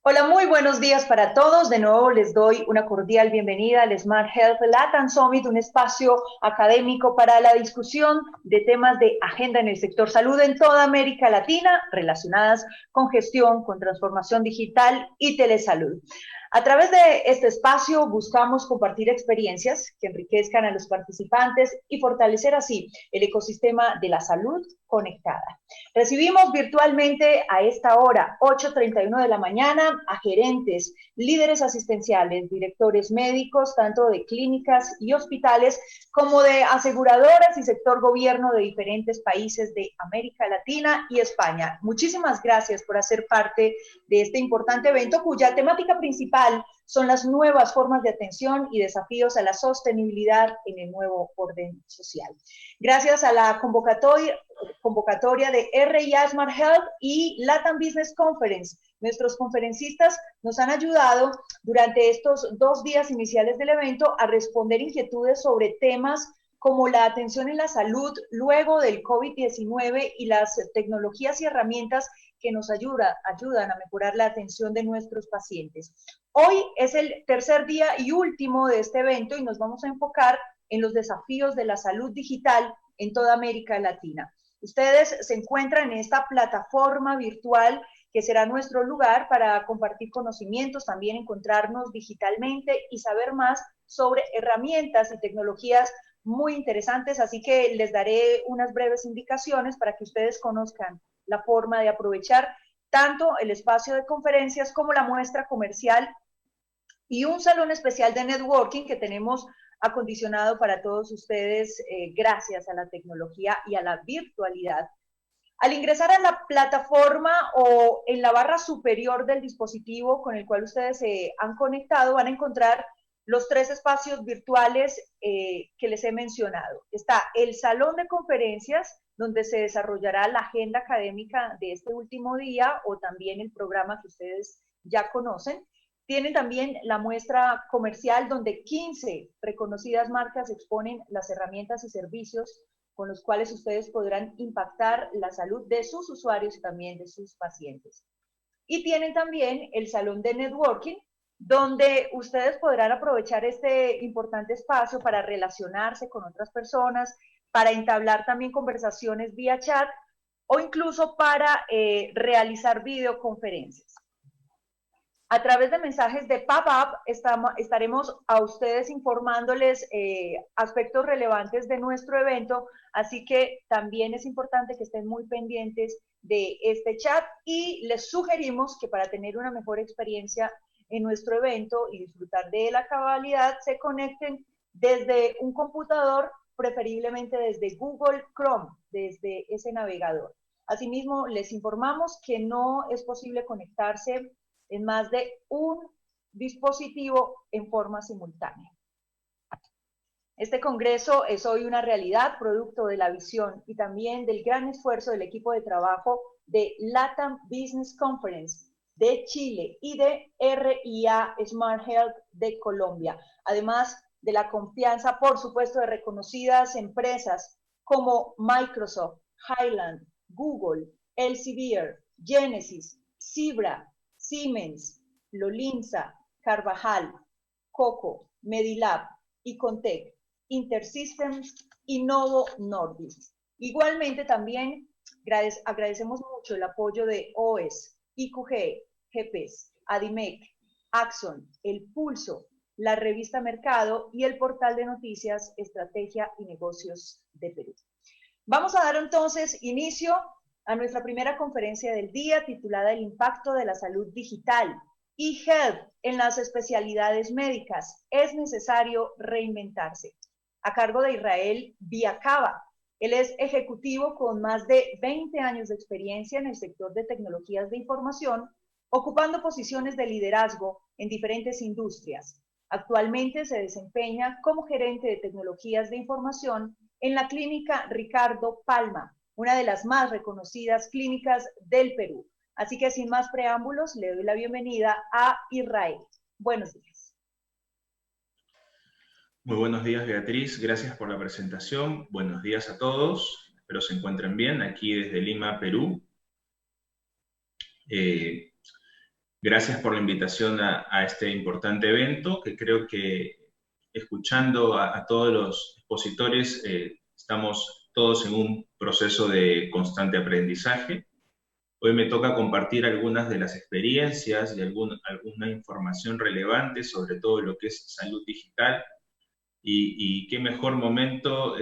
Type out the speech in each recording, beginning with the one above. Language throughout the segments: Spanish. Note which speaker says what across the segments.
Speaker 1: Hola, muy buenos días para todos. De nuevo les doy una cordial bienvenida al Smart Health Latam Summit, un espacio académico para la discusión de temas de agenda en el sector salud en toda América Latina relacionadas con gestión, con transformación digital y telesalud. A través de este espacio buscamos compartir experiencias que enriquezcan a los participantes y fortalecer así el ecosistema de la salud conectada. Recibimos virtualmente a esta hora, 8:31 de la mañana, a gerentes, líderes asistenciales, directores médicos, tanto de clínicas y hospitales, como de aseguradoras y sector gobierno de diferentes países de América Latina y España. Muchísimas gracias por hacer parte de este importante evento, cuya temática principal son las nuevas formas de atención y desafíos a la sostenibilidad en el nuevo orden social. Gracias a la convocatoria de RIA Smart Health y Latam Business Conference, nuestros conferencistas nos han ayudado durante estos 2 días iniciales del evento a responder inquietudes sobre temas como la atención en la salud luego del COVID-19 y las tecnologías y herramientas que nos ayudan a mejorar la atención de nuestros pacientes. Hoy es el tercer día y último de este evento y nos vamos a enfocar en los desafíos de la salud digital en toda América Latina. Ustedes se encuentran en esta plataforma virtual que será nuestro lugar para compartir conocimientos, también encontrarnos digitalmente y saber más sobre herramientas y tecnologías muy interesantes, así que les daré unas breves indicaciones para que ustedes conozcan la forma de aprovechar tanto el espacio de conferencias como la muestra comercial y un salón especial de networking que tenemos acondicionado para todos ustedes gracias a la tecnología y a la virtualidad. Al ingresar a la plataforma o en la barra superior del dispositivo con el cual ustedes se han conectado, van a encontrar los 3 espacios virtuales que les he mencionado. Está el salón de conferencias, donde se desarrollará la agenda académica de este último día o también el programa que ustedes ya conocen. Tienen también la muestra comercial, donde 15 reconocidas marcas exponen las herramientas y servicios con los cuales ustedes podrán impactar la salud de sus usuarios y también de sus pacientes. Y tienen también el salón de networking, donde ustedes podrán aprovechar este importante espacio para relacionarse con otras personas, para entablar también conversaciones vía chat o incluso para realizar videoconferencias. A través de mensajes de pop-up estaremos a ustedes informándoles aspectos relevantes de nuestro evento, así que también es importante que estén muy pendientes de este chat y les sugerimos que para tener una mejor experiencia en nuestro evento y disfrutar de la cabalidad, se conecten desde un computador, preferiblemente desde Google Chrome, desde ese navegador. Asimismo, les informamos que no es posible conectarse en más de un dispositivo en forma simultánea. Este congreso es hoy una realidad, producto de la visión y también del gran esfuerzo del equipo de trabajo de Latam Business Conference de Chile y de RIA Smart Health de Colombia. Además de la confianza, por supuesto, de reconocidas empresas como Microsoft, Highland, Google, Elsevier, Genesis, Zebra, Siemens, Lolinsa, Carvajal, Coco, Medilab, Icontec, Intersystems y Novo Nordisk. Igualmente también agradecemos mucho el apoyo de OES, IQG, GEPES, ADIMEC, Axon, El Pulso, la revista Mercado y el portal de noticias Estrategia y Negocios de Perú. Vamos a dar entonces inicio a nuestra primera conferencia del día titulada El impacto de la salud digital y Health en las especialidades médicas. Es necesario reinventarse. A cargo de Israel Viacaba. Él es ejecutivo con más de 20 años de experiencia en el sector de tecnologías de información, ocupando posiciones de liderazgo en diferentes industrias. Actualmente se desempeña como gerente de tecnologías de información en la clínica Ricardo Palma, una de las más reconocidas clínicas del Perú. Así que sin más preámbulos, le doy la bienvenida a Israel. Buenos días.
Speaker 2: Muy buenos días, Beatriz. Gracias por la presentación. Buenos días a todos. Espero se encuentren bien aquí desde Lima, Perú. Eh, Gracias por la invitación a este importante evento, que creo que escuchando a todos los expositores, estamos todos en un proceso de constante aprendizaje. Hoy me toca compartir algunas de las experiencias y alguna información relevante sobre todo lo que es salud digital, y qué mejor momento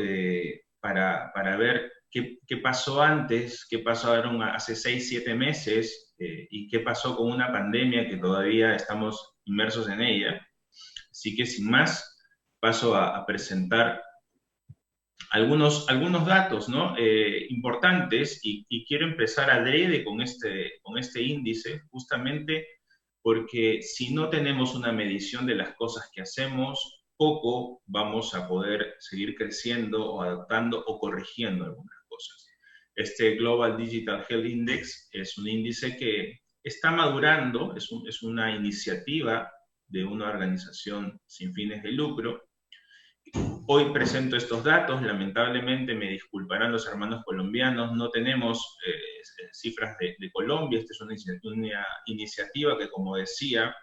Speaker 2: para ver qué pasó antes, qué pasaron hace 6, 7 meses, y qué pasó con una pandemia que todavía estamos inmersos en ella. Así que sin más, paso a presentar algunos datos, ¿no? Importantes, y quiero empezar adrede con este índice, justamente porque si no tenemos una medición de las cosas que hacemos, poco vamos a poder seguir creciendo o adaptando o corrigiendo algunas cosas. Este Global Digital Health Index es un índice que está madurando, es una iniciativa de una organización sin fines de lucro. Hoy presento estos datos, lamentablemente me disculparán los hermanos colombianos, no tenemos cifras de Colombia. Esta es una iniciativa que, como decía,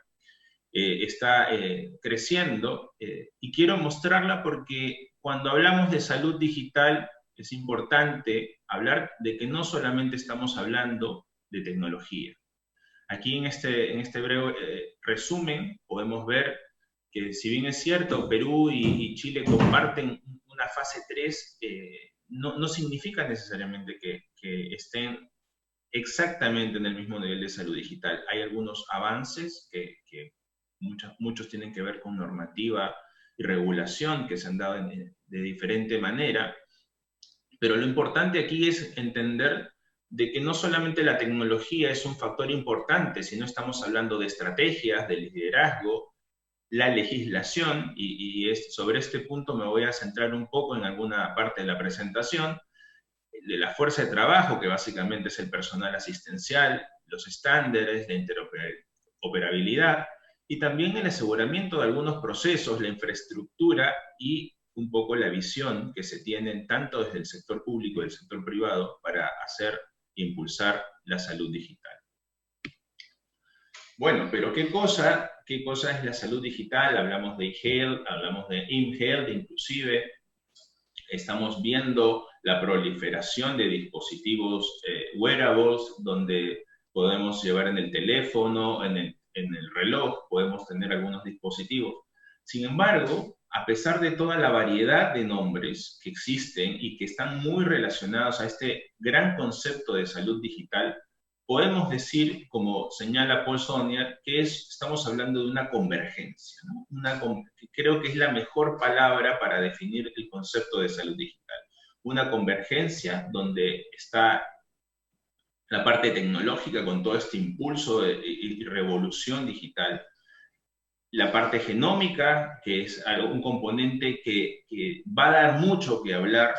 Speaker 2: está creciendo, y quiero mostrarla porque cuando hablamos de salud digital es importante hablar de que no solamente estamos hablando de tecnología. Aquí en este breve resumen podemos ver que, si bien es cierto, Perú y Chile comparten una fase 3, no significa necesariamente que estén exactamente en el mismo nivel de salud digital. Hay algunos avances que muchos tienen que ver con normativa y regulación que se han dado de diferente manera, pero lo importante aquí es entender de que no solamente la tecnología es un factor importante, sino estamos hablando de estrategias, de liderazgo, la legislación, y sobre este punto me voy a centrar un poco en alguna parte de la presentación, de la fuerza de trabajo, que básicamente es el personal asistencial, los estándares, la interoperabilidad, y también el aseguramiento de algunos procesos, la infraestructura y un poco la visión que se tienen tanto desde el sector público y el sector privado para hacer e impulsar la salud digital. Bueno, pero ¿qué cosa es la salud digital? Hablamos de e-health, hablamos de in-health, inclusive estamos viendo la proliferación de dispositivos wearables, donde podemos llevar en el teléfono, en el reloj, podemos tener algunos dispositivos. Sin embargo, a pesar de toda la variedad de nombres que existen y que están muy relacionados a este gran concepto de salud digital, podemos decir, como señala Paul Sonnier, que estamos hablando de una convergencia, ¿no? Creo que es la mejor palabra para definir el concepto de salud digital. Una convergencia donde está la parte tecnológica con todo este impulso y revolución digital, la parte genómica, que es un componente que va a dar mucho que hablar.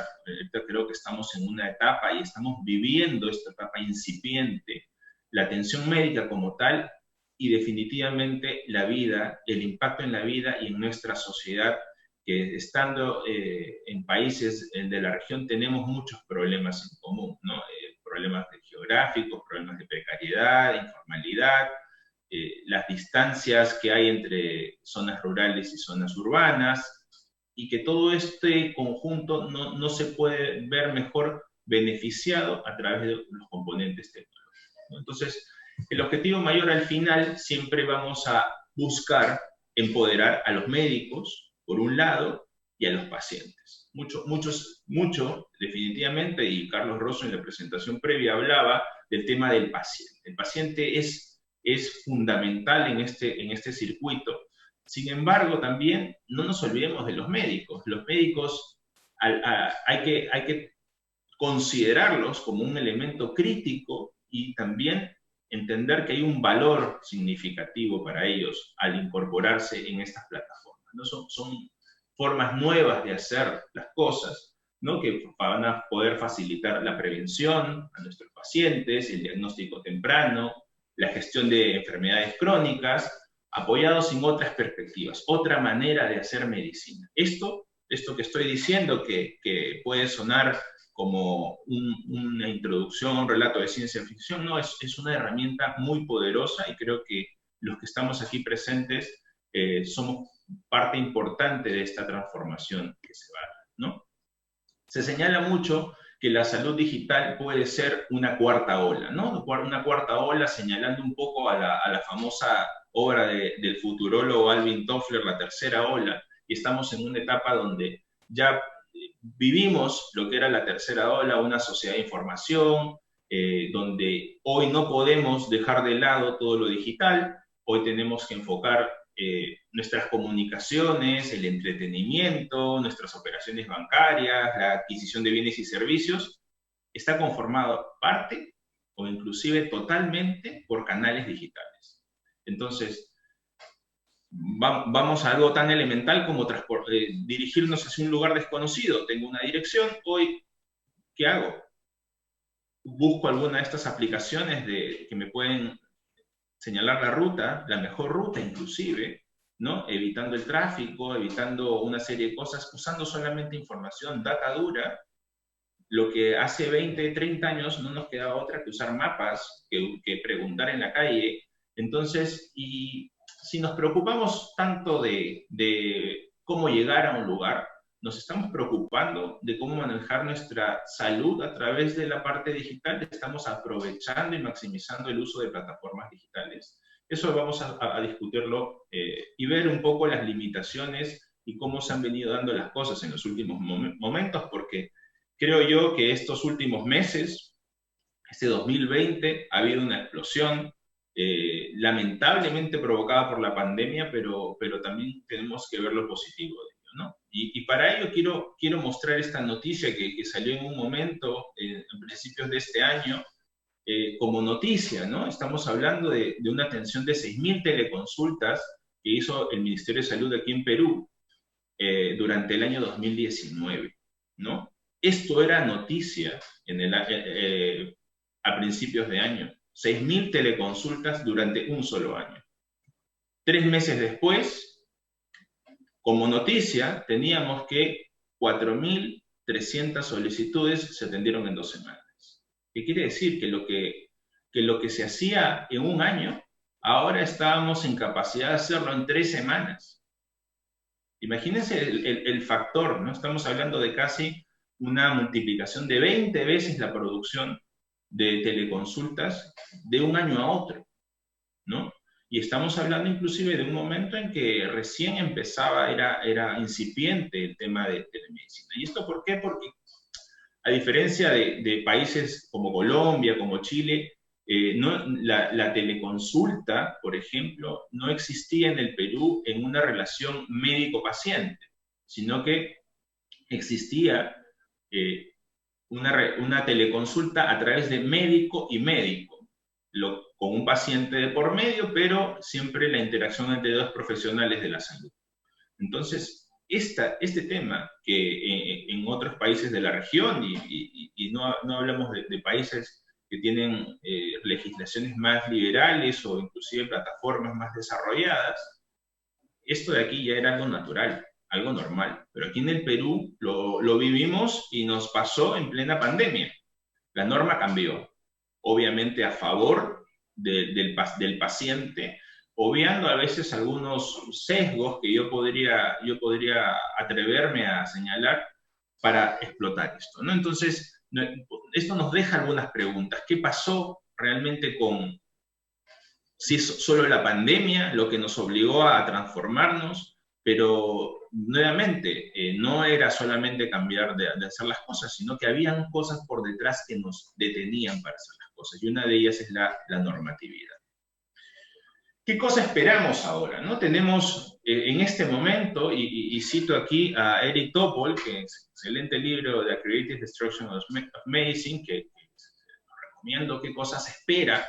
Speaker 2: Creo que estamos en una etapa y estamos viviendo esta etapa incipiente, la atención médica como tal, y definitivamente la vida, el impacto en la vida y en nuestra sociedad, que estando en países de la región tenemos muchos problemas en común, ¿no? Problemas geográficos, problemas de precariedad, informalidad, las distancias que hay entre zonas rurales y zonas urbanas, y que todo este conjunto no se puede ver mejor beneficiado a través de los componentes tecnológicos, ¿no? Entonces, el objetivo mayor al final siempre vamos a buscar empoderar a los médicos, por un lado, y a los pacientes. Mucho, definitivamente, y Carlos Rosso en la presentación previa hablaba del tema del paciente. El paciente es fundamental en este circuito. Sin embargo, también no nos olvidemos de los médicos. Los médicos hay que considerarlos como un elemento crítico, y también entender que hay un valor significativo para ellos al incorporarse en estas plataformas, ¿no? Son formas nuevas de hacer las cosas, ¿no? Que van a poder facilitar la prevención a nuestros pacientes, el diagnóstico temprano, la gestión de enfermedades crónicas, apoyados en otras perspectivas, otra manera de hacer medicina. Esto que estoy diciendo, que puede sonar como una introducción, un relato de ciencia ficción, no, es una herramienta muy poderosa y creo que los que estamos aquí presentes somos parte importante de esta transformación que se va a dar, ¿no? Se señala mucho que la salud digital puede ser una cuarta ola, ¿no? Una cuarta ola señalando un poco a la famosa obra del futurólogo Alvin Toffler, la tercera ola, y estamos en una etapa donde ya vivimos lo que era la tercera ola, una sociedad de información, donde hoy no podemos dejar de lado todo lo digital, hoy tenemos que enfocar nuestras comunicaciones, el entretenimiento, nuestras operaciones bancarias, la adquisición de bienes y servicios, está conformado parte o inclusive totalmente por canales digitales. Entonces, vamos a algo tan elemental como dirigirnos hacia un lugar desconocido. Tengo una dirección, hoy, ¿qué hago? Busco alguna de estas aplicaciones que me pueden señalar la ruta, la mejor ruta inclusive, ¿no? Evitando el tráfico, evitando una serie de cosas, usando solamente información, data dura. Lo que hace 20, 30 años no nos quedaba otra que usar mapas, que preguntar en la calle. Entonces, y si nos preocupamos tanto de cómo llegar a un lugar, nos estamos preocupando de cómo manejar nuestra salud a través de la parte digital, estamos aprovechando y maximizando el uso de plataformas digitales. Eso vamos a discutirlo y ver un poco las limitaciones y cómo se han venido dando las cosas en los últimos momentos, porque creo yo que estos últimos meses, este 2020, ha habido una explosión lamentablemente provocada por la pandemia, pero también tenemos que ver lo positivo de ello, ¿no? Y para ello quiero mostrar esta noticia que salió en un momento, en principios de este año, como noticia, ¿no? Estamos hablando de una atención de 6.000 teleconsultas que hizo el Ministerio de Salud aquí en Perú durante el año 2019, ¿no? Esto era noticia a principios de año. 6.000 teleconsultas durante un solo año. 3 meses después, como noticia, teníamos que 4.300 solicitudes se atendieron en 2 semanas. ¿Qué quiere decir? Que lo que se hacía en un año, ahora estábamos en capacidad de hacerlo en 3 semanas. Imagínense el factor, ¿no? Estamos hablando de casi una multiplicación de 20 veces la producción de teleconsultas de un año a otro, ¿no? Y estamos hablando inclusive de un momento en que recién empezaba, era incipiente el tema de telemedicina. ¿Y esto por qué? Porque a diferencia de países como Colombia, como Chile, la teleconsulta, por ejemplo, no existía en el Perú en una relación médico-paciente, sino que existía una teleconsulta a través de médico y médico, con un paciente de por medio, pero siempre la interacción entre dos profesionales de la salud. Entonces, este tema que en otros países de la región, y no hablamos de países que tienen legislaciones más liberales o inclusive plataformas más desarrolladas, esto de aquí ya era algo natural, algo normal. Pero aquí en el Perú lo vivimos y nos pasó en plena pandemia. La norma cambió, obviamente a favor del paciente, obviando a veces algunos sesgos que yo podría atreverme a señalar para explotar esto, ¿no? Entonces, esto nos deja algunas preguntas. ¿Qué pasó realmente si es solo la pandemia lo que nos obligó a transformarnos? Pero nuevamente, no era solamente cambiar de hacer las cosas, sino que habían cosas por detrás que nos detenían para hacer las cosas, y una de ellas es la normatividad. ¿Qué cosa esperamos ahora? ¿No? Tenemos en este momento, y cito aquí a Eric Topol, que es un excelente libro de The Creative Destruction of Medicine, que recomiendo. ¿Qué cosa se espera?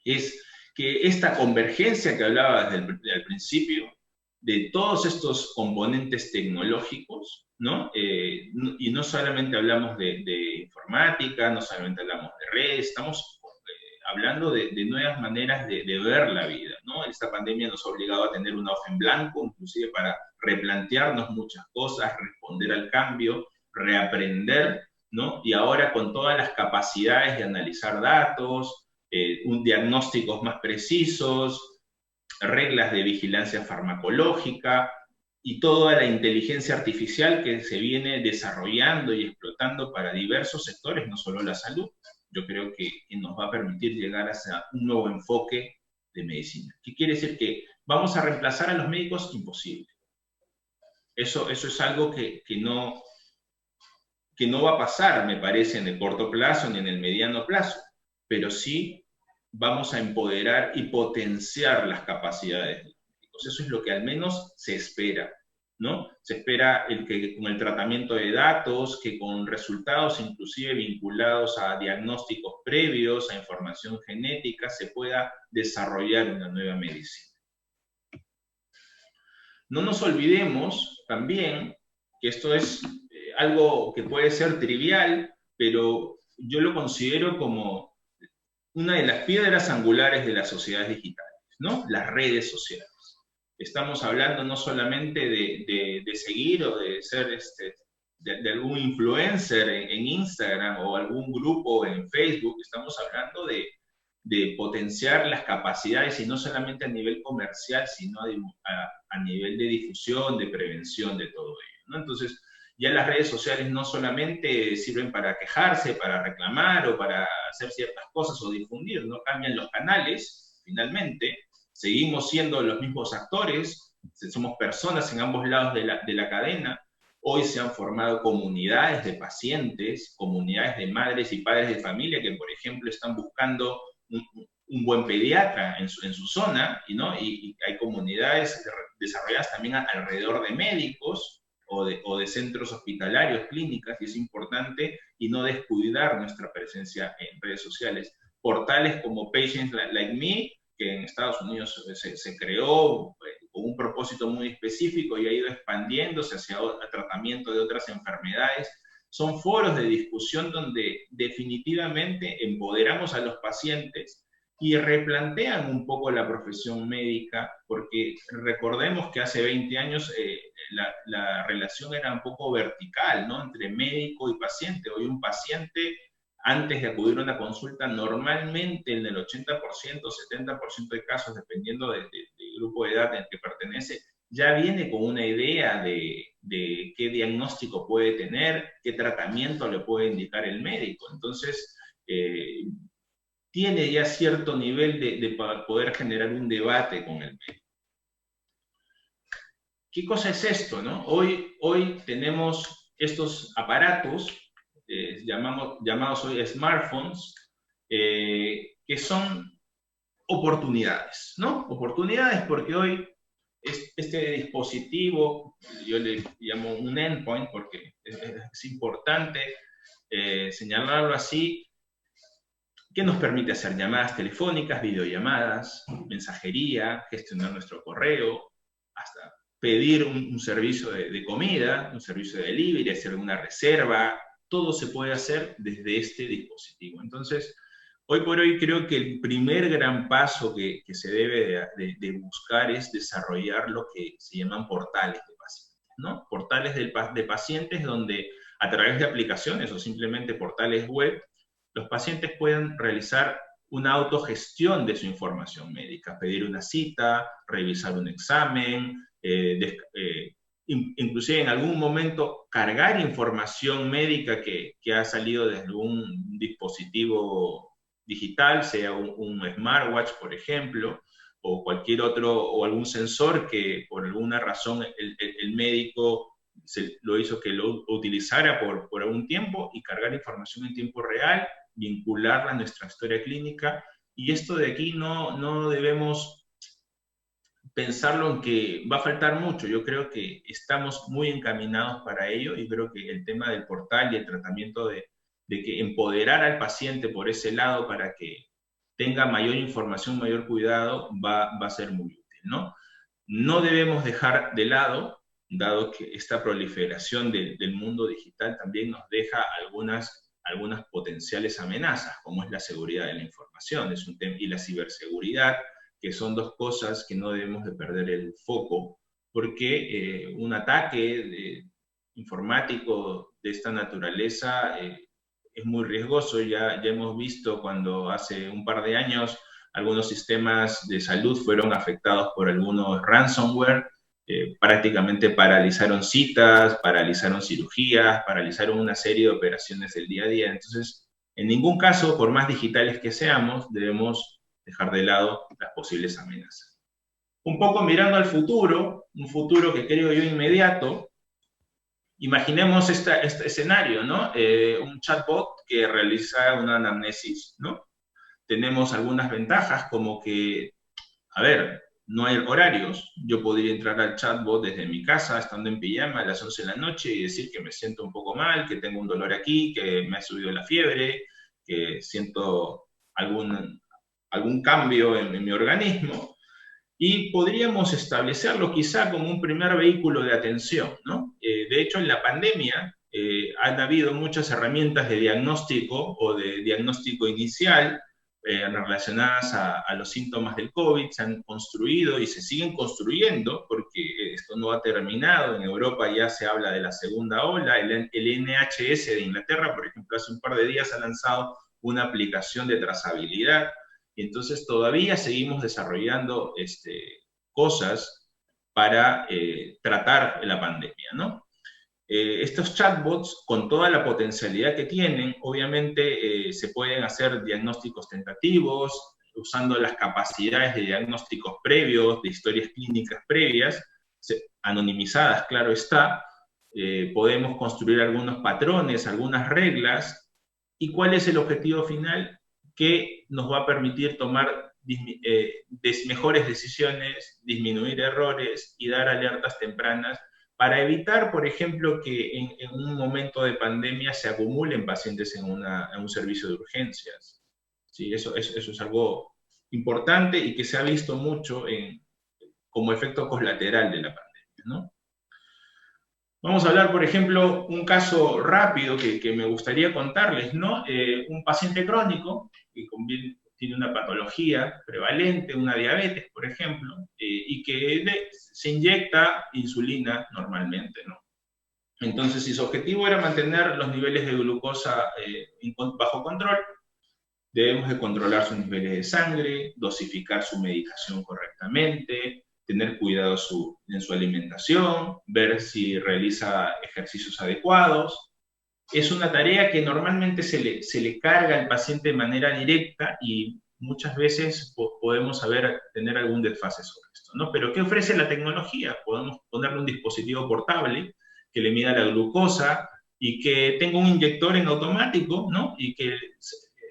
Speaker 2: Es que esta convergencia que hablaba desde el principio, de todos estos componentes tecnológicos, ¿no? Y no solamente hablamos de informática, no solamente hablamos de redes, estamos hablando de nuevas maneras de ver la vida, ¿no? Esta pandemia nos ha obligado a tener una hoja en blanco, inclusive para replantearnos muchas cosas, responder al cambio, reaprender ¿no? Y ahora con todas las capacidades de analizar datos, diagnósticos más precisos, reglas de vigilancia farmacológica y toda la inteligencia artificial que se viene desarrollando y explotando para diversos sectores, no solo la salud, yo creo que nos va a permitir llegar hacia un nuevo enfoque de medicina. ¿Qué quiere decir? Que vamos a reemplazar a los médicos, imposible. Eso es algo que no va a pasar, me parece, en el corto plazo ni en el mediano plazo, pero sí vamos a empoderar y potenciar las capacidades de los médicos. Eso es lo que al menos se espera, ¿no? Se espera que con el tratamiento de datos, que con resultados inclusive vinculados a diagnósticos previos, a información genética, se pueda desarrollar una nueva medicina. No nos olvidemos también que esto es algo que puede ser trivial, pero yo lo considero como una de las piedras angulares de las sociedades digitales, ¿no? Las redes sociales. Estamos hablando no solamente de seguir o de ser de algún influencer en Instagram o algún grupo en Facebook, estamos hablando de potenciar las capacidades y no solamente a nivel comercial, sino a nivel de difusión, de prevención de todo ello, ¿no? Entonces, ya las redes sociales no solamente sirven para quejarse, para reclamar o para hacer ciertas cosas o difundir, no cambian los canales, finalmente, seguimos siendo los mismos actores, somos personas en ambos lados de la cadena. Hoy se han formado comunidades de pacientes, comunidades de madres y padres de familia que, por ejemplo, están buscando un buen pediatra en su zona, ¿no? Y hay comunidades desarrolladas también alrededor de médicos o de centros hospitalarios, clínicas, y es importante y no descuidar nuestra presencia en redes sociales. Portales como Patients Like Me, que en Estados Unidos se creó con un propósito muy específico y ha ido expandiéndose hacia el tratamiento de otras enfermedades. Son foros de discusión donde definitivamente empoderamos a los pacientes y replantean un poco la profesión médica, porque recordemos que hace 20 años la relación era un poco vertical, ¿no? Entre médico y paciente. Hoy un paciente, antes de acudir a una consulta, normalmente en el 80%, 70% de casos, dependiendo del grupo de edad en el que pertenece, ya viene con una idea de qué diagnóstico puede tener, qué tratamiento le puede indicar el médico. Entonces, tiene ya cierto nivel de poder generar un debate con el médico. ¿Qué cosa es esto, no? Hoy tenemos estos aparatos, llamados hoy smartphones, que son oportunidades, ¿no? Oportunidades porque hoy este dispositivo, yo le llamo un endpoint porque es importante señalarlo así, que nos permite hacer llamadas telefónicas, videollamadas, mensajería, gestionar nuestro correo, hasta pedir un servicio de comida, un servicio de delivery, hacer una reserva, todo se puede hacer desde este dispositivo. Entonces, hoy por hoy creo que el primer gran paso que se debe de buscar es desarrollar lo que se llaman portales de pacientes, ¿no? Portales de pacientes donde a través de aplicaciones o simplemente portales web, los pacientes pueden realizar una autogestión de su información médica, pedir una cita, revisar un examen, inclusive en algún momento cargar información médica que ha salido desde un dispositivo digital, sea un smartwatch, por ejemplo, o cualquier otro, o algún sensor que por alguna razón el médico lo hizo que lo utilizara por algún tiempo, y cargar información en tiempo real, vincularla a nuestra historia clínica. Y esto de aquí no debemos pensarlo en que va a faltar mucho. Yo creo que estamos muy encaminados para ello, y creo que el tema del portal y el tratamiento de que empoderar al paciente por ese lado para que tenga mayor información, mayor cuidado, va a ser muy útil, ¿no? No debemos dejar de lado, dado que esta proliferación del mundo digital también nos deja algunas potenciales amenazas, como es la seguridad de la información y la ciberseguridad, que son dos cosas que no debemos de perder el foco, porque un ataque informático de esta naturaleza es muy riesgoso. Ya hemos visto cuando hace un par de años algunos sistemas de salud fueron afectados por algunos ransomware, prácticamente paralizaron citas, paralizaron cirugías, paralizaron una serie de operaciones del día a día. Entonces, en ningún caso, por más digitales que seamos, debemos dejar de lado las posibles amenazas. Un poco mirando al futuro, un futuro que creo yo inmediato, imaginemos este escenario, ¿no? Un chatbot que realiza una anamnesis, ¿no? Tenemos algunas ventajas como que, a ver, no hay horarios. Yo podría entrar al chatbot desde mi casa, estando en pijama a las 11 de la noche y decir que me siento un poco mal, que tengo un dolor aquí, que me ha subido la fiebre, que siento algún cambio en mi organismo. Y podríamos establecerlo quizá como un primer vehículo de atención, ¿no? De hecho, en la pandemia han habido muchas herramientas de diagnóstico o de diagnóstico inicial relacionadas a los síntomas del COVID, se han construido y se siguen construyendo porque esto no ha terminado. En Europa ya se habla de la segunda ola. El NHS de Inglaterra, por ejemplo, hace un par de días ha lanzado una aplicación de trazabilidad. Y entonces todavía seguimos desarrollando cosas para tratar la pandemia, ¿no? Estos chatbots, con toda la potencialidad que tienen, obviamente se pueden hacer diagnósticos tentativos, usando las capacidades de diagnósticos previos, de historias clínicas previas, anonimizadas, claro está. Podemos construir algunos patrones, algunas reglas. ¿Y cuál es el objetivo final? Que nos va a permitir tomar mejores decisiones, disminuir errores y dar alertas tempranas para evitar, por ejemplo, que en un momento de pandemia se acumulen pacientes en un servicio de urgencias. ¿Sí? Eso es algo importante y que se ha visto mucho como efecto colateral de la pandemia, ¿no? Vamos a hablar, por ejemplo, un caso rápido que me gustaría contarles, ¿no? Un paciente crónico que tiene una patología prevalente, una diabetes, por ejemplo, y que se inyecta insulina normalmente, ¿no? Entonces, si su objetivo era mantener los niveles de glucosa bajo control, debemos de controlar sus niveles de sangre, dosificar su medicación correctamente, tener cuidado en su alimentación, ver si realiza ejercicios adecuados. Es una tarea que normalmente se le carga al paciente de manera directa y muchas veces podemos tener algún desfase sobre esto, ¿no? Pero ¿qué ofrece la tecnología? Podemos ponerle un dispositivo portable que le mida la glucosa y que tenga un inyector en automático, ¿no? Y que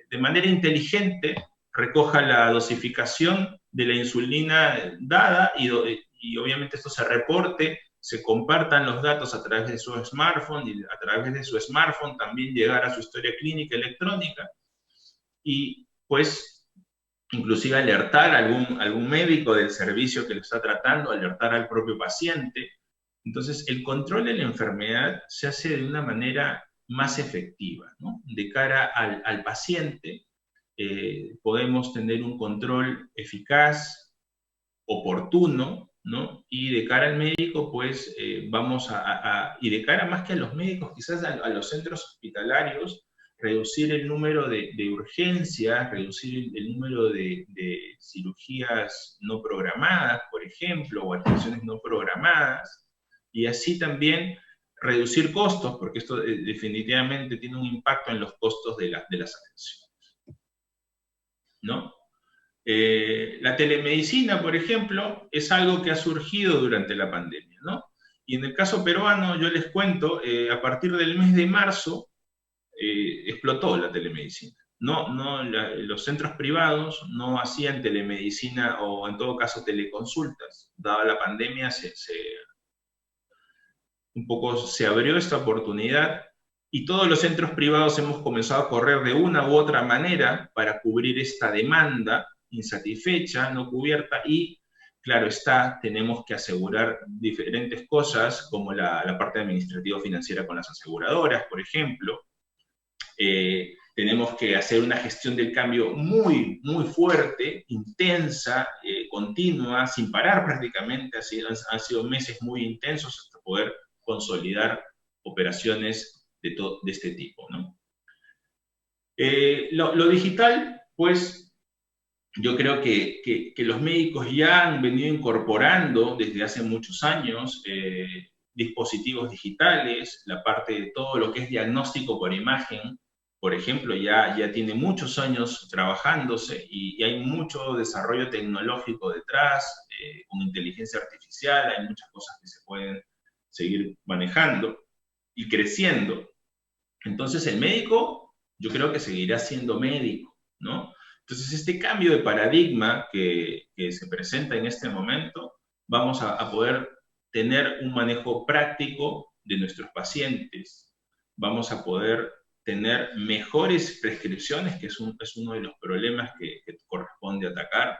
Speaker 2: de manera inteligente recoja la dosificación de la insulina dada y obviamente esto se reporte, se compartan los datos a través de su smartphone y a través de su smartphone también llegar a su historia clínica electrónica y pues inclusive alertar a algún médico del servicio que lo está tratando, alertar al propio paciente. Entonces el control de la enfermedad se hace de una manera más efectiva, ¿no? De cara al paciente, podemos tener un control eficaz, oportuno, ¿no? Y de cara al médico, pues y de cara más que a los médicos, quizás a los centros hospitalarios, reducir el número de urgencias, reducir el número de cirugías no programadas, por ejemplo, o atenciones no programadas, y así también reducir costos, porque esto definitivamente tiene un impacto en los costos de las atenciones, ¿no? La telemedicina, por ejemplo, es algo que ha surgido durante la pandemia, ¿no? Y en el caso peruano, yo les cuento, a partir del mes de marzo explotó la telemedicina. Los centros privados no hacían telemedicina o en todo caso teleconsultas. Dada la pandemia, un poco se abrió esta oportunidad y todos los centros privados hemos comenzado a correr de una u otra manera para cubrir esta demanda insatisfecha, no cubierta, y claro está, tenemos que asegurar diferentes cosas, como la parte administrativo-financiera con las aseguradoras, por ejemplo. Tenemos que hacer una gestión del cambio muy, muy fuerte, intensa, continua, sin parar prácticamente. Han sido meses muy intensos hasta poder consolidar operaciones de este tipo, ¿no? Lo digital, pues, yo creo que los médicos ya han venido incorporando desde hace muchos años dispositivos digitales, la parte de todo lo que es diagnóstico por imagen, por ejemplo, ya tiene muchos años trabajándose y hay mucho desarrollo tecnológico detrás, con inteligencia artificial, hay muchas cosas que se pueden seguir manejando y creciendo. Entonces el médico, yo creo que seguirá siendo médico, ¿no? Entonces este cambio de paradigma que se presenta en este momento, vamos a poder tener un manejo práctico de nuestros pacientes, vamos a poder tener mejores prescripciones, que es uno de los problemas que corresponde atacar,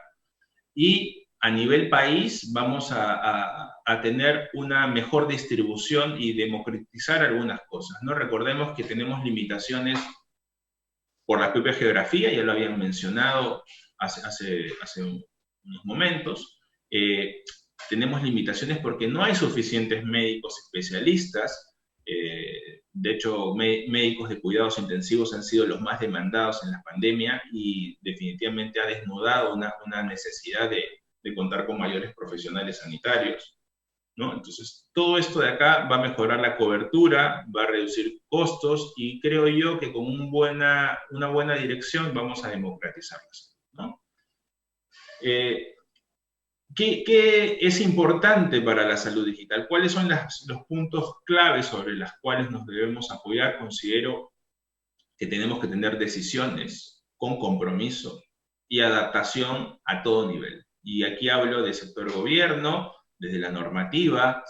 Speaker 2: y a nivel país vamos a tener una mejor distribución y democratizar algunas cosas, ¿no? Recordemos que tenemos limitaciones por la propia geografía, ya lo habían mencionado hace unos momentos. Tenemos limitaciones porque no hay suficientes médicos especialistas. De hecho, médicos de cuidados intensivos han sido los más demandados en la pandemia y definitivamente ha desnudado una necesidad de contar con mayores profesionales sanitarios, ¿no? Entonces, todo esto de acá va a mejorar la cobertura, va a reducir costos y creo yo que con una buena dirección vamos a democratizarlas, ¿no? ¿Qué es importante para la salud digital? ¿Cuáles son los puntos claves sobre los cuales nos debemos apoyar? Considero que tenemos que tener decisiones con compromiso y adaptación a todo nivel. Y aquí hablo del sector gobierno, desde la normativa,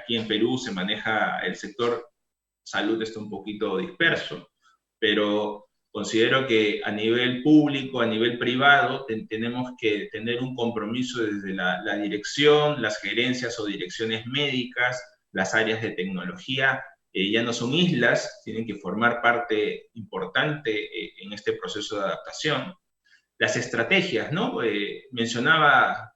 Speaker 2: aquí en Perú se maneja el sector salud, está un poquito disperso, pero considero que a nivel público, a nivel privado, tenemos que tener un compromiso desde la dirección, las gerencias o direcciones médicas, las áreas de tecnología, ya no son islas, tienen que formar parte importante en este proceso de adaptación. Las estrategias, ¿no? Mencionaba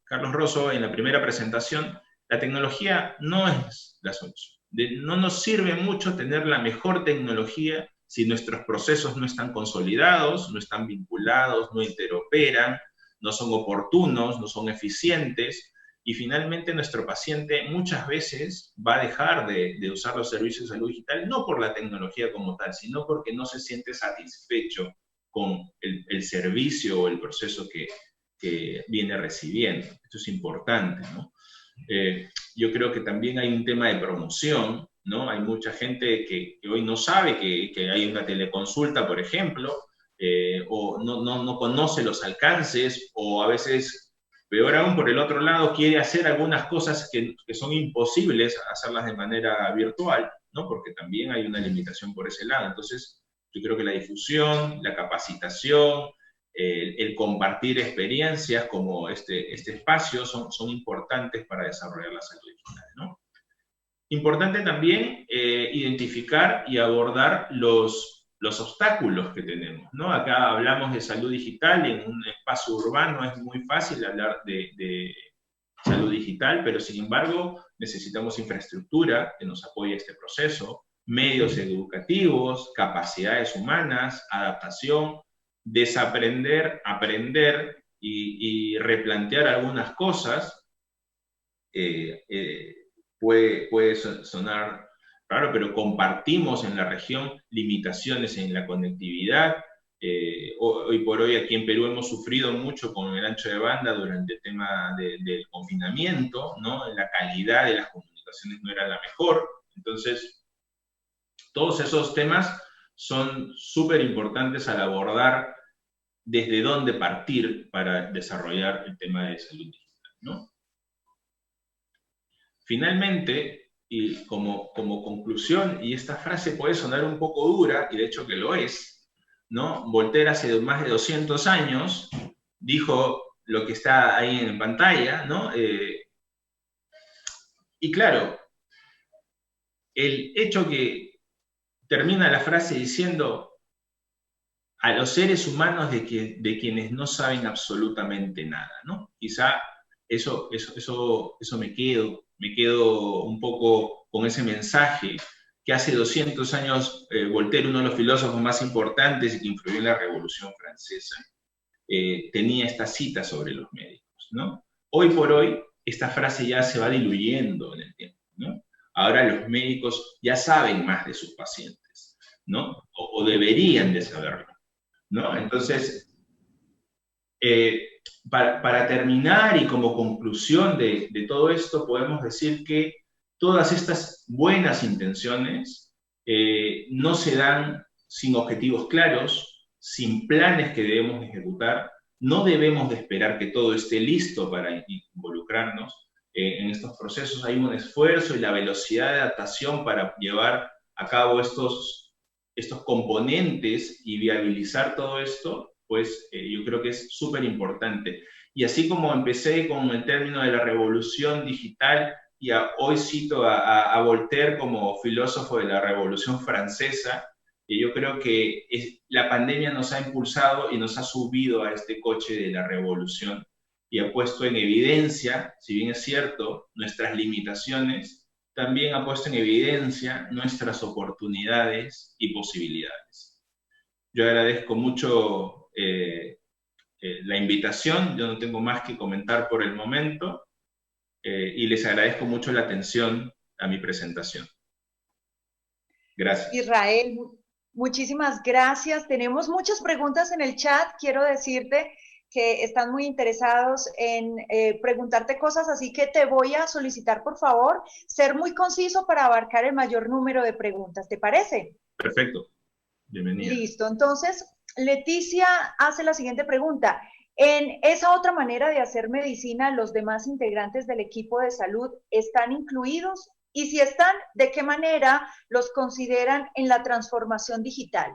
Speaker 2: Carlos Rosso en la primera presentación, la tecnología no es la solución. No nos sirve mucho tener la mejor tecnología si nuestros procesos no están consolidados, no están vinculados, no interoperan, no son oportunos, no son eficientes, y finalmente nuestro paciente muchas veces va a dejar de usar los servicios de salud digital, no por la tecnología como tal, sino porque no se siente satisfecho con el servicio o el proceso que viene recibiendo. Esto es importante, ¿no? Yo creo que también hay un tema de promoción, ¿no? Hay mucha gente que hoy no sabe que hay una teleconsulta, por ejemplo, o no conoce los alcances, o a veces, peor aún, por el otro lado, quiere hacer algunas cosas que son imposibles hacerlas de manera virtual, ¿no? Porque también hay una limitación por ese lado. Entonces, yo creo que la difusión, la capacitación, el compartir experiencias como este espacio son importantes para desarrollar la salud digital, ¿no? Importante también identificar y abordar los obstáculos que tenemos, ¿no? Acá hablamos de salud digital, en un espacio urbano es muy fácil hablar de salud digital, pero sin embargo necesitamos infraestructura que nos apoye este proceso, medios educativos, capacidades humanas, adaptación, desaprender, aprender y replantear algunas cosas. Puede sonar raro, pero compartimos en la región limitaciones en la conectividad. Hoy por hoy aquí en Perú hemos sufrido mucho con el ancho de banda durante el tema del confinamiento, ¿no? La calidad de las comunicaciones no era la mejor. Entonces, todos esos temas son súper importantes al abordar desde dónde partir para desarrollar el tema de salud digital, ¿no? Finalmente, y como conclusión, y esta frase puede sonar un poco dura, y de hecho que lo es, ¿no? Voltaire hace más de 200 años dijo lo que está ahí en pantalla, ¿no? Y claro, el hecho que termina la frase diciendo a los seres humanos de quienes no saben absolutamente nada, ¿no? Quizá eso me quedo un poco con ese mensaje que hace 200 años Voltaire, uno de los filósofos más importantes y que influyó en la Revolución Francesa, tenía esta cita sobre los médicos, ¿no? Hoy por hoy, esta frase ya se va diluyendo en el tiempo, ¿no? Ahora los médicos ya saben más de sus pacientes, ¿no? O deberían de saberlo, ¿no? Entonces, para terminar y como conclusión de todo esto, podemos decir que todas estas buenas intenciones no se dan sin objetivos claros, sin planes que debemos ejecutar. No debemos de esperar que todo esté listo para involucrarnos en estos procesos. Hay un esfuerzo y la velocidad de adaptación para llevar a cabo estos componentes y viabilizar todo esto, pues yo creo que es súper importante. Y así como empecé con el término de la revolución digital, y hoy cito a Voltaire como filósofo de la Revolución Francesa, y yo creo que la pandemia nos ha impulsado y nos ha subido a este coche de la revolución y ha puesto en evidencia, si bien es cierto, nuestras limitaciones, también ha puesto en evidencia nuestras oportunidades y posibilidades. Yo agradezco mucho la invitación, yo no tengo más que comentar por el momento y les agradezco mucho la atención a mi presentación. Gracias.
Speaker 1: Israel, muchísimas gracias. Tenemos muchas preguntas en el chat. Quiero decirte que están muy interesados en preguntarte cosas, así que te voy a solicitar, por favor, ser muy conciso para abarcar el mayor número de preguntas. ¿Te parece?
Speaker 2: Perfecto. Bienvenida.
Speaker 1: Listo. Entonces, Leticia hace la siguiente pregunta. ¿En esa otra manera de hacer medicina, los demás integrantes del equipo de salud están incluidos? Y si están, ¿de qué manera los consideran en la transformación digital?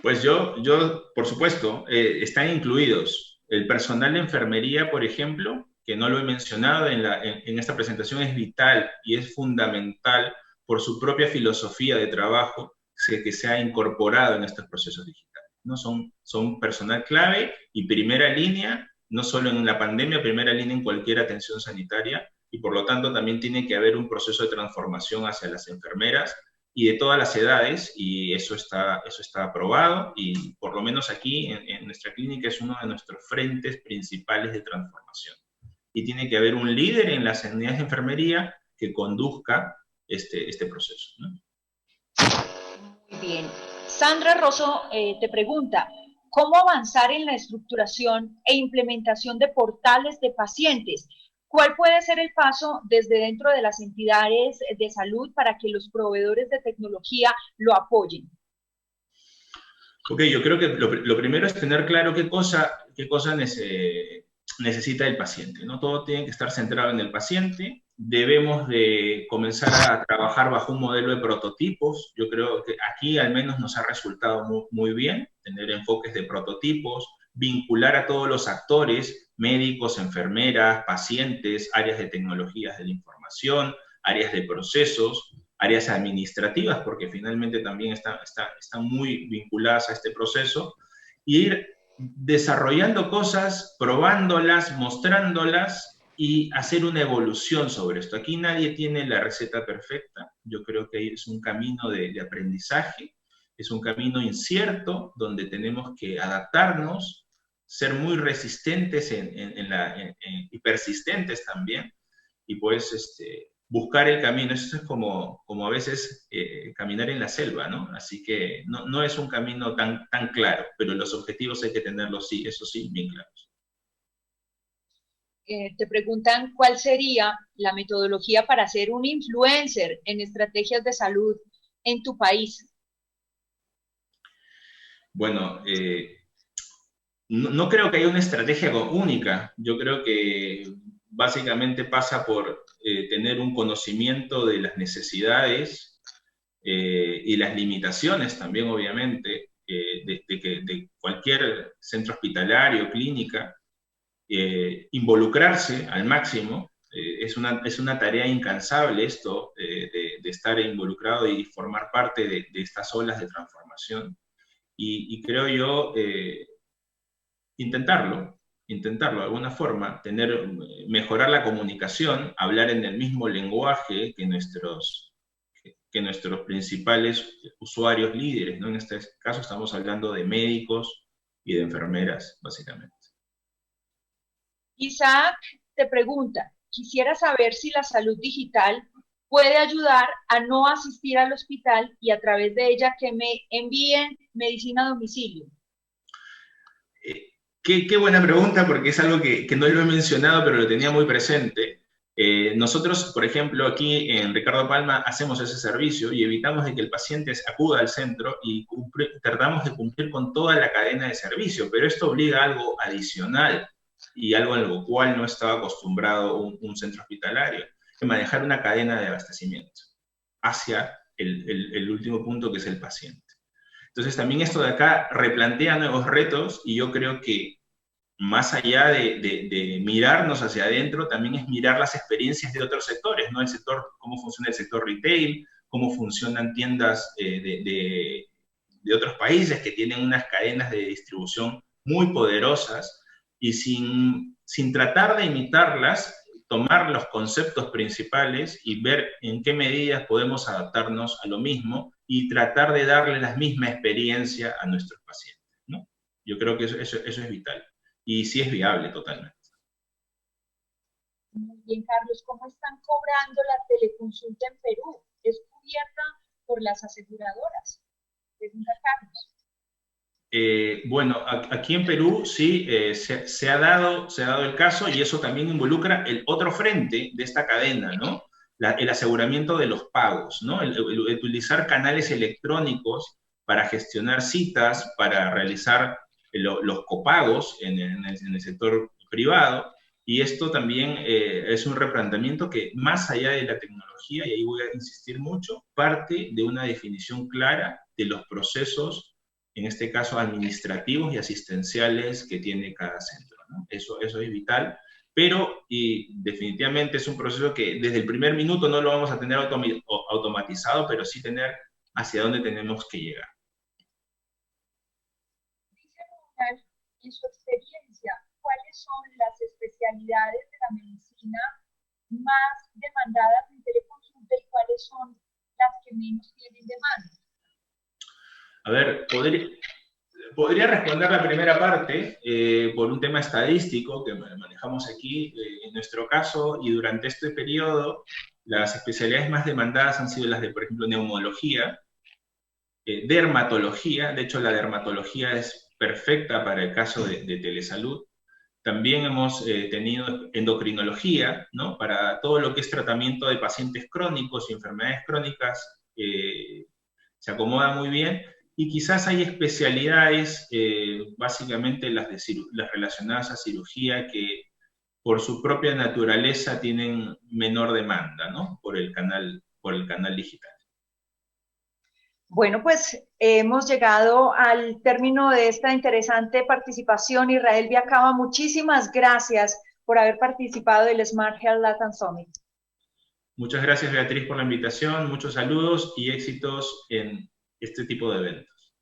Speaker 2: Pues por supuesto, están incluidos. El personal de enfermería, por ejemplo, que no lo he mencionado en esta presentación, es vital y es fundamental por su propia filosofía de trabajo que se ha incorporado en estos procesos digitales, ¿no? Son personal clave y primera línea, no solo en la pandemia, primera línea en cualquier atención sanitaria, y por lo tanto también tiene que haber un proceso de transformación hacia las enfermeras y de todas las edades, y eso está aprobado, y por lo menos aquí en nuestra clínica es uno de nuestros frentes principales de transformación. Y tiene que haber un líder en las unidades de enfermería que conduzca este proceso, ¿no?
Speaker 1: Muy bien. Sandra Rosso te pregunta, ¿cómo avanzar en la estructuración e implementación de portales de pacientes? ¿Cuál puede ser el paso desde dentro de las entidades de salud para que los proveedores de tecnología lo apoyen?
Speaker 2: Ok, yo creo que lo primero es tener claro qué cosa necesita el paciente, ¿no? Todo tiene que estar centrado en el paciente. Debemos de comenzar a trabajar bajo un modelo de prototipos. Yo creo que aquí al menos nos ha resultado muy bien tener enfoques de prototipos, vincular a todos los actores, médicos, enfermeras, pacientes, áreas de tecnologías de la información, áreas de procesos, áreas administrativas, porque finalmente también están muy vinculadas a este proceso, y ir desarrollando cosas, probándolas, mostrándolas y hacer una evolución sobre esto. Aquí nadie tiene la receta perfecta. Yo creo que es un camino de aprendizaje, es un camino incierto donde tenemos que adaptarnos, ser muy resistentes y persistentes también, y pues buscar el camino. Eso es como a veces caminar en la selva, ¿no? Así que no es un camino tan claro, pero los objetivos hay que tenerlos, sí, eso sí, bien claros.
Speaker 1: Te preguntan cuál sería la metodología para ser un influencer en estrategias de salud en tu país.
Speaker 2: Bueno, no creo que haya una estrategia única. Yo creo que básicamente pasa por tener un conocimiento de las necesidades y las limitaciones también, obviamente, de cualquier centro hospitalario, clínica, involucrarse al máximo. Es una tarea incansable esto, de estar involucrado y formar parte de estas olas de transformación. Y creo yo, intentarlo de alguna forma, mejorar la comunicación, hablar en el mismo lenguaje que que nuestros principales usuarios líderes, ¿no? En este caso estamos hablando de médicos y de enfermeras, básicamente.
Speaker 1: Isaac te pregunta, quisiera saber si la salud digital puede ayudar a no asistir al hospital y a través de ella que me envíen medicina a domicilio.
Speaker 2: Qué buena pregunta, porque es algo que no lo he mencionado, pero lo tenía muy presente. Nosotros, por ejemplo, aquí en Ricardo Palma hacemos ese servicio y evitamos de que el paciente acuda al centro y tratamos de cumplir con toda la cadena de servicio, pero esto obliga a algo adicional y algo en lo cual no estaba acostumbrado un centro hospitalario, que manejar una cadena de abastecimiento hacia el último punto, que es el paciente. Entonces también esto de acá replantea nuevos retos y yo creo que más allá de mirarnos hacia adentro, también es mirar las experiencias de otros sectores, ¿no? El sector, cómo funciona el sector retail, cómo funcionan tiendas de otros países que tienen unas cadenas de distribución muy poderosas y sin tratar de imitarlas, tomar los conceptos principales y ver en qué medidas podemos adaptarnos a lo mismo y tratar de darle la misma experiencia a nuestros pacientes, ¿no? Yo creo que eso es vital. Y sí es viable totalmente.
Speaker 1: Muy bien, Carlos. ¿Cómo están cobrando la teleconsulta en Perú? ¿Es cubierta por las aseguradoras? Pregunta Carlos.
Speaker 2: Bueno, aquí en Perú sí se ha dado el caso y eso también involucra el otro frente de esta cadena, ¿no? El aseguramiento de los pagos, ¿no? El utilizar canales electrónicos para gestionar citas, para realizar los copagos en el sector privado. Y esto también es un replanteamiento que, más allá de la tecnología, y ahí voy a insistir mucho, parte de una definición clara de los procesos, en este caso administrativos y asistenciales, que tiene cada centro, ¿no? Eso es vital, pero y definitivamente es un proceso que desde el primer minuto no lo vamos a tener automatizado, pero sí tener hacia dónde tenemos que llegar.
Speaker 1: En su experiencia, ¿cuáles son las especialidades de la medicina más demandadas en teleconsulta y cuáles son las que menos tienen demanda?
Speaker 2: A ver, podría responder la primera parte por un tema estadístico que manejamos aquí. En nuestro caso, y durante este periodo, las especialidades más demandadas han sido las de, por ejemplo, neumología, dermatología. De hecho, la dermatología es perfecta para el caso de telesalud. También hemos tenido endocrinología, ¿no? Para todo lo que es tratamiento de pacientes crónicos y enfermedades crónicas, se acomoda muy bien. Y quizás hay especialidades, básicamente las relacionadas a cirugía, que por su propia naturaleza tienen menor demanda, ¿no? Por el canal digital.
Speaker 1: Bueno, pues hemos llegado al término de esta interesante participación. Israel Viacaba, muchísimas gracias por haber participado del Smart Health Latam Summit.
Speaker 2: Muchas gracias, Beatriz, por la invitación. Muchos saludos y éxitos en este tipo de eventos.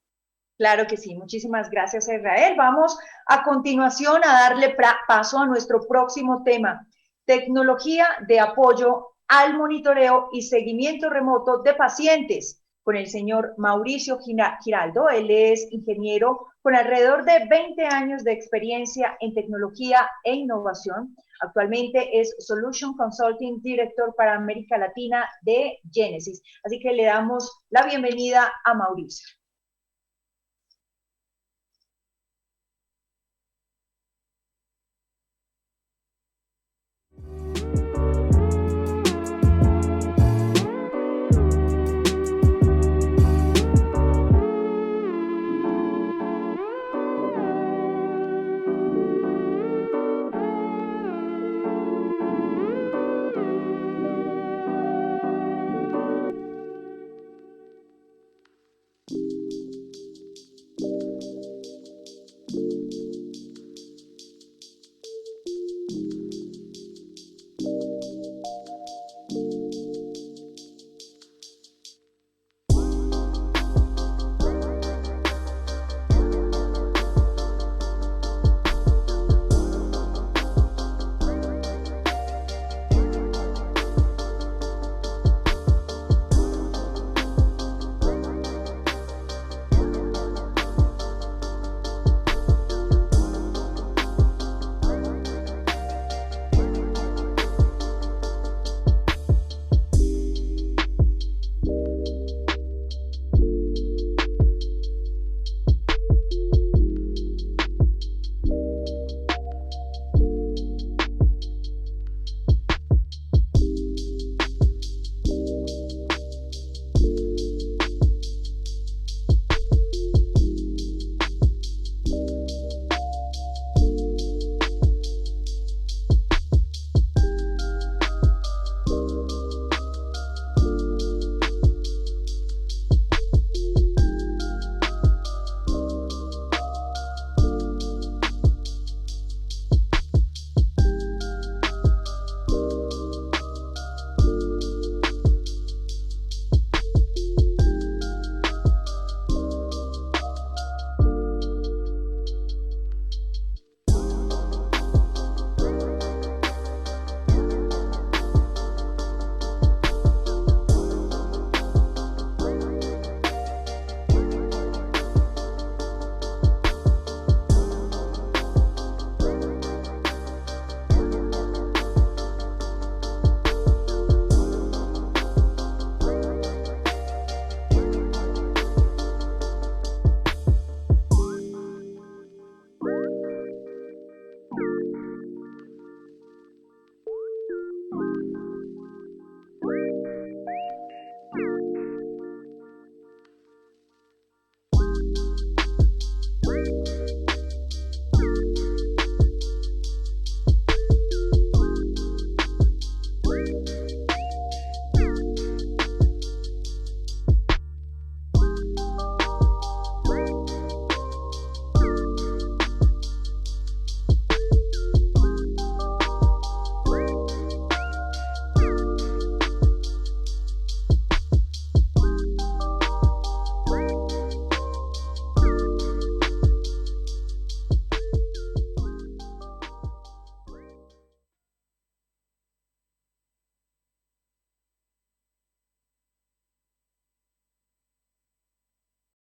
Speaker 1: Claro que sí, muchísimas gracias, Israel. Vamos a continuación a darle paso a nuestro próximo tema, tecnología de apoyo al monitoreo y seguimiento remoto de pacientes, con el señor Mauricio Giraldo. Él es ingeniero con alrededor de 20 años de experiencia en tecnología e innovación. Actualmente es Solution Consulting Director para América Latina de Genesis. Así que le damos la bienvenida a Mauricio.